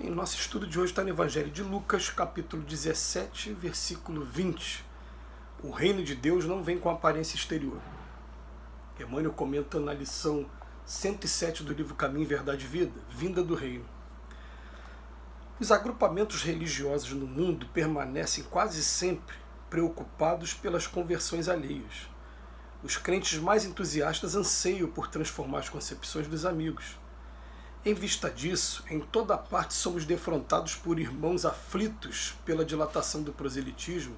Em nosso estudo de hoje está no Evangelho de Lucas, capítulo 17, versículo 20. O reino de Deus não vem com aparência exterior. Emmanuel comenta na lição 107 do livro Caminho, Verdade e Vida, Vinda do Reino. Os agrupamentos religiosos no mundo permanecem quase sempre preocupados pelas conversões alheias. Os crentes mais entusiastas anseiam por transformar as concepções dos amigos. Em vista disso, em toda parte somos defrontados por irmãos aflitos pela dilatação do proselitismo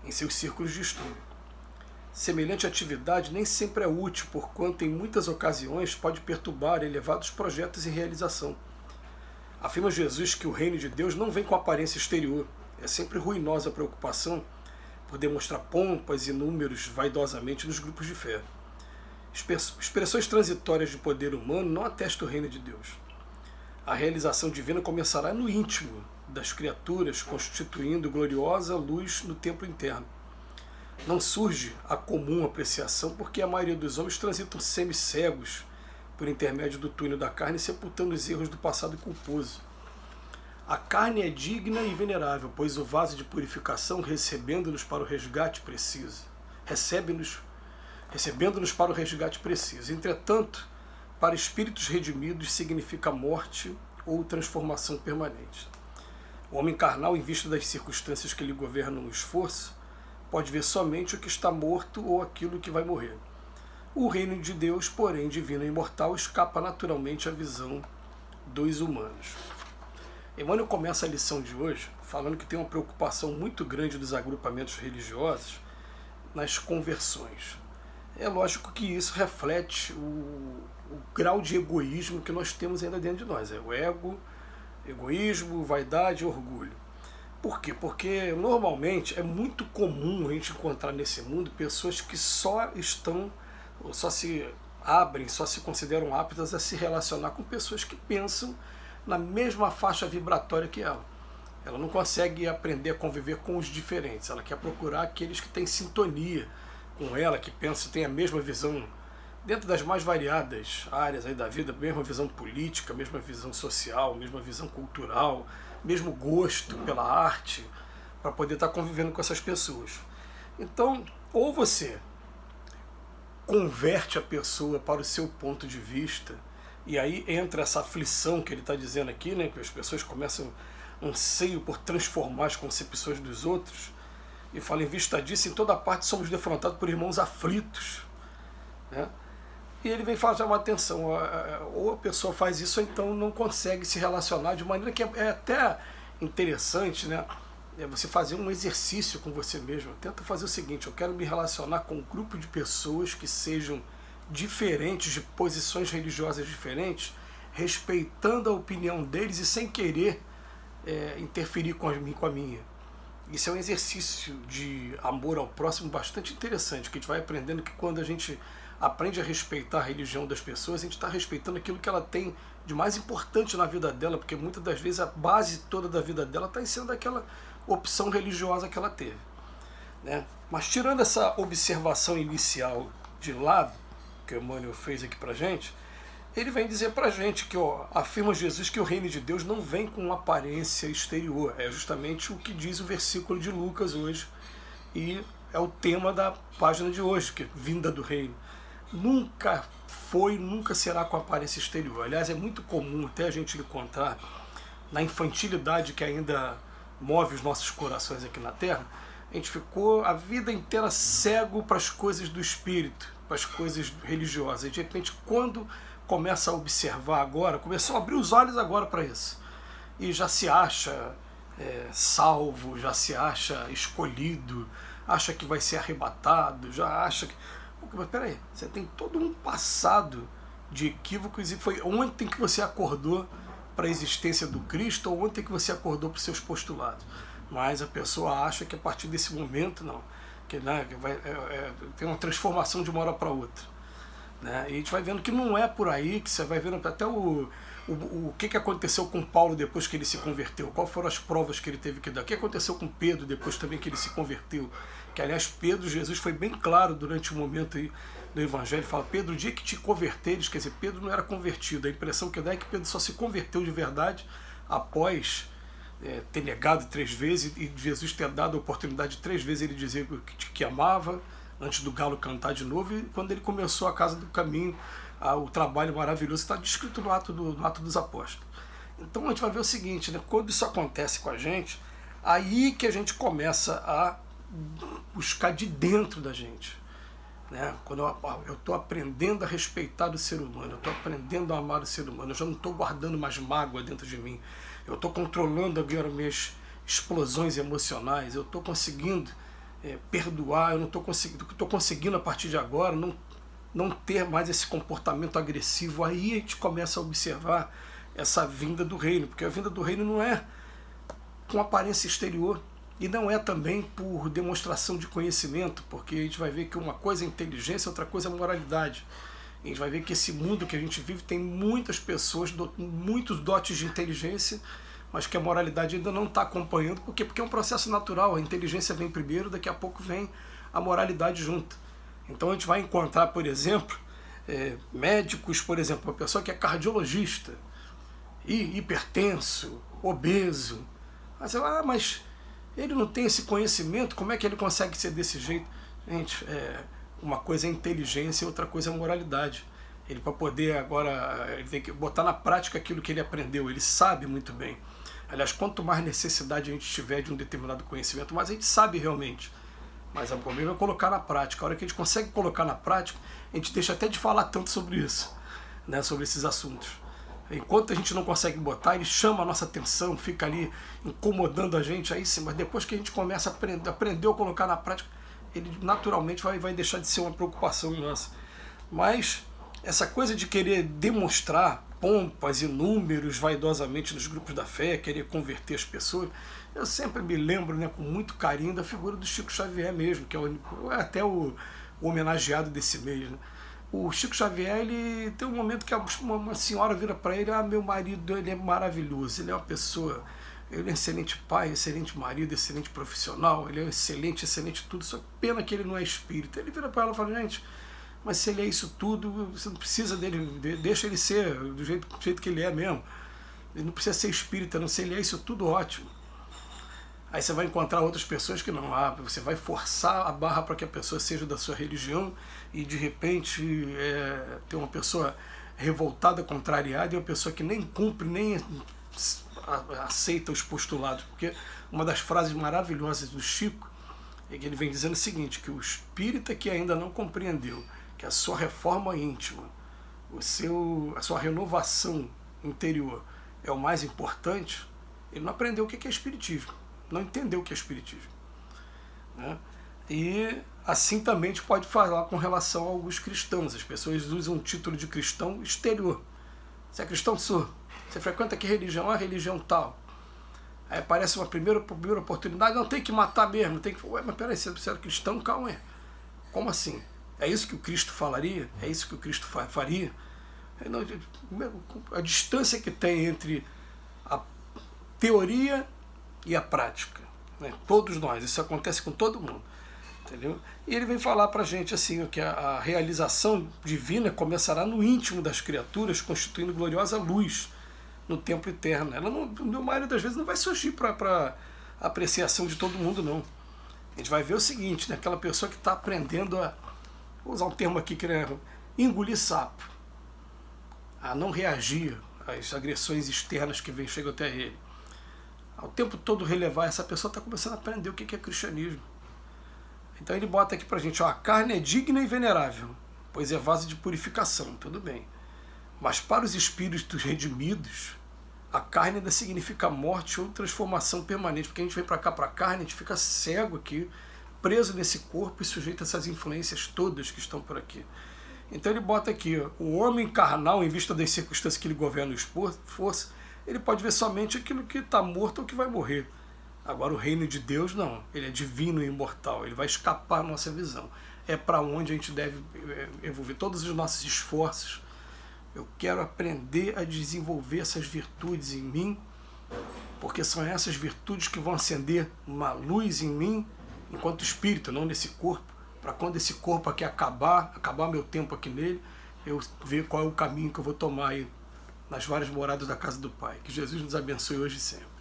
em seus círculos de estudo. Semelhante atividade nem sempre é útil, porquanto em muitas ocasiões pode perturbar elevados projetos em realização. Afirma Jesus que o reino de Deus não vem com aparência exterior. É sempre ruinosa a preocupação por demonstrar pompas e números vaidosamente nos grupos de fé. Expressões transitórias de poder humano não atestam o reino de Deus. A realização divina começará no íntimo das criaturas, constituindo gloriosa luz no templo interno. Não surge a comum apreciação porque a maioria dos homens transitam semi-cegos por intermédio do túnel da carne, sepultando os erros do passado culposo. A carne é digna e venerável, pois o vaso de purificação, recebendo-nos para o resgate preciso. Recebendo-nos para o resgate preciso. Entretanto, para espíritos redimidos significa morte ou transformação permanente. O homem carnal, em vista das circunstâncias que lhe governam o esforço, pode ver somente o que está morto ou aquilo que vai morrer. O reino de Deus, porém, divino e imortal, escapa naturalmente à visão dos humanos. Emmanuel começa a lição de hoje falando que tem uma preocupação muito grande dos agrupamentos religiosos nas conversões. É lógico que isso reflete o grau de egoísmo que nós temos ainda dentro de nós. É o ego, egoísmo, vaidade e orgulho. Por quê? Porque normalmente é muito comum a gente encontrar nesse mundo pessoas que só estão, ou só se abrem, só se consideram aptas a se relacionar com pessoas que pensam na mesma faixa vibratória que ela. Ela não consegue aprender a conviver com os diferentes, ela quer procurar aqueles que têm sintonia com ela, que pensa, tem a mesma visão, dentro das mais variadas áreas aí da vida, mesma visão política, mesma visão social, mesma visão cultural, mesmo gosto pela arte, para poder estar convivendo com essas pessoas. Então, ou você converte a pessoa para o seu ponto de vista, e aí entra essa aflição que ele está dizendo aqui, né, que as pessoas começam um anseio por transformar as concepções dos outros, e fala, em vista disso, em toda parte somos defrontados por irmãos aflitos. Né? E ele vem falar, chamar atenção, ou a pessoa faz isso, ou então não consegue se relacionar de maneira que é até interessante, né? É você fazer um exercício com você mesmo. Tenta fazer o seguinte, eu quero me relacionar com um grupo de pessoas que sejam diferentes, de posições religiosas diferentes, respeitando a opinião deles e sem querer interferir com a minha. Isso é um exercício de amor ao próximo bastante interessante, que a gente vai aprendendo que quando a gente aprende a respeitar a religião das pessoas, a gente está respeitando aquilo que ela tem de mais importante na vida dela, porque muitas das vezes a base toda da vida dela está em cima daquela opção religiosa que ela teve. Né? Mas tirando essa observação inicial de lado, que o Emmanuel fez aqui para a gente, ele vem dizer para a gente que, afirma Jesus que o reino de Deus não vem com aparência exterior. É justamente o que diz o versículo de Lucas hoje, e é o tema da página de hoje, que é vinda do reino. Nunca foi, nunca será com aparência exterior. Aliás, é muito comum até a gente encontrar, na infantilidade que ainda move os nossos corações aqui na Terra, a gente ficou a vida inteira cego para as coisas do espírito, para as coisas religiosas. E de repente, quando começa a observar agora, começou a abrir os olhos agora para isso. E já se acha salvo, já se acha escolhido, acha que vai ser arrebatado, já acha que... Mas peraí, você tem todo um passado de equívocos, e foi ontem que você acordou para a existência do Cristo, ou ontem que você acordou para os seus postulados. Mas a pessoa acha que a partir desse momento, não, que tem uma transformação de uma hora para outra. Né? E a gente vai vendo que não é por aí, que você vai vendo até o que aconteceu com Paulo depois que ele se converteu, quais foram as provas que ele teve que dar, o que aconteceu com Pedro depois também que ele se converteu, que aliás Pedro, Jesus foi bem claro durante o momento aí do Evangelho, fala, Pedro, o dia que te converteres, quer dizer, Pedro não era convertido, a impressão que dá é que Pedro só se converteu de verdade após ter negado 3 vezes e Jesus ter dado a oportunidade de 3 vezes ele dizer que amava, antes do galo cantar de novo, e quando ele começou a Casa do Caminho, o trabalho maravilhoso está descrito no Ato dos Apóstolos. Então a gente vai ver o seguinte, né? Quando isso acontece com a gente, aí que a gente começa a buscar de dentro da gente. Né? Quando eu estou aprendendo a respeitar o ser humano, eu estou aprendendo a amar o ser humano, eu já não estou guardando mais mágoa dentro de mim, eu estou controlando agora minhas explosões emocionais, eu estou conseguindo perdoar, eu não estou conseguindo a partir de agora não ter mais esse comportamento agressivo. Aí a gente começa a observar essa vinda do reino, porque a vinda do reino não é com aparência exterior, e não é também por demonstração de conhecimento, porque a gente vai ver que uma coisa é inteligência, outra coisa é moralidade. A gente vai ver que esse mundo que a gente vive tem muitas pessoas, muitos dotes de inteligência, mas que a moralidade ainda não está acompanhando. Por quê? Porque é um processo natural, a inteligência vem primeiro, daqui a pouco vem a moralidade junto. Então a gente vai encontrar, por exemplo, médicos, por exemplo, uma pessoa que é cardiologista, e hipertenso, obeso. Mas ele não tem esse conhecimento, como é que ele consegue ser desse jeito? Gente, uma coisa é inteligência e outra coisa é moralidade. Ele, para poder agora, ele tem que botar na prática aquilo que ele aprendeu, ele sabe muito bem. Aliás, quanto mais necessidade a gente tiver de um determinado conhecimento, mais a gente sabe realmente. Mas o problema é colocar na prática. A hora que a gente consegue colocar na prática, a gente deixa até de falar tanto sobre isso, né, sobre esses assuntos. Enquanto a gente não consegue botar, ele chama a nossa atenção, fica ali incomodando a gente, aí sim, mas depois que a gente começa a aprender a colocar na prática, ele naturalmente vai deixar de ser uma preocupação nossa. Mas essa coisa de querer demonstrar pompas e números vaidosamente nos grupos da fé, querer converter as pessoas, eu sempre me lembro, né, com muito carinho da figura do Chico Xavier mesmo, que é até o homenageado desse mês, né? O Chico Xavier, ele tem um momento que uma senhora vira para ele: meu marido, ele é maravilhoso, ele é uma pessoa, ele é um excelente pai, excelente marido, excelente profissional, ele é um excelente tudo, só pena que ele não é espírita. Ele vira para ela e fala: gente, mas se ele é isso tudo, você não precisa dele, deixa ele ser do jeito que ele é mesmo. Ele não precisa ser espírita, não. Se ele é isso tudo, ótimo. Aí você vai encontrar outras pessoas que não, você vai forçar a barra para que a pessoa seja da sua religião e de repente tem uma pessoa revoltada, contrariada, e uma pessoa que nem cumpre, nem aceita os postulados. Porque uma das frases maravilhosas do Chico é que ele vem dizendo o seguinte, que o espírita que ainda não compreendeu que a sua reforma íntima, a sua renovação interior é o mais importante, ele não aprendeu o que é espiritismo, não entendeu o que é espiritismo, né? E assim também a gente pode falar com relação a alguns cristãos. As pessoas usam um título de cristão exterior. Você é cristão? Sou. Você frequenta que religião? Religião tal. Aí aparece uma primeira oportunidade, não, tem que matar mesmo, tem que... mas peraí, você é cristão? Calma aí. Como assim? É isso que o Cristo falaria? É isso que o Cristo faria? A distância que tem entre a teoria e a prática, né? Todos nós, isso acontece com todo mundo, entendeu? E ele vem falar pra gente assim, que a realização divina começará no íntimo das criaturas, constituindo gloriosa luz no tempo eterno. Ela não, na maioria das vezes, não vai surgir para apreciação de todo mundo, não. A gente vai ver o seguinte, né? Aquela pessoa que está aprendendo vou usar um termo aqui que é engolir sapo, a não reagir às agressões externas que chegam até ele. Ao tempo todo relevar, essa pessoa está começando a aprender o que é cristianismo. Então ele bota aqui pra gente, a carne é digna e venerável, pois é vaso de purificação, tudo bem. Mas para os espíritos redimidos, a carne ainda significa morte ou transformação permanente, porque a gente vem para cá, para a carne, a gente fica cego aqui, preso nesse corpo e sujeito a essas influências todas que estão por aqui. Então ele bota aqui, o homem carnal, em vista das circunstâncias que ele governa o força, ele pode ver somente aquilo que está morto ou que vai morrer. Agora o reino de Deus não, ele é divino e imortal, ele vai escapar da nossa visão. É para onde a gente deve envolver todos os nossos esforços. Eu quero aprender a desenvolver essas virtudes em mim, porque são essas virtudes que vão acender uma luz em mim, enquanto espírito, não nesse corpo, para quando esse corpo aqui acabar meu tempo aqui nele, eu ver qual é o caminho que eu vou tomar aí nas várias moradas da casa do Pai. Que Jesus nos abençoe hoje e sempre.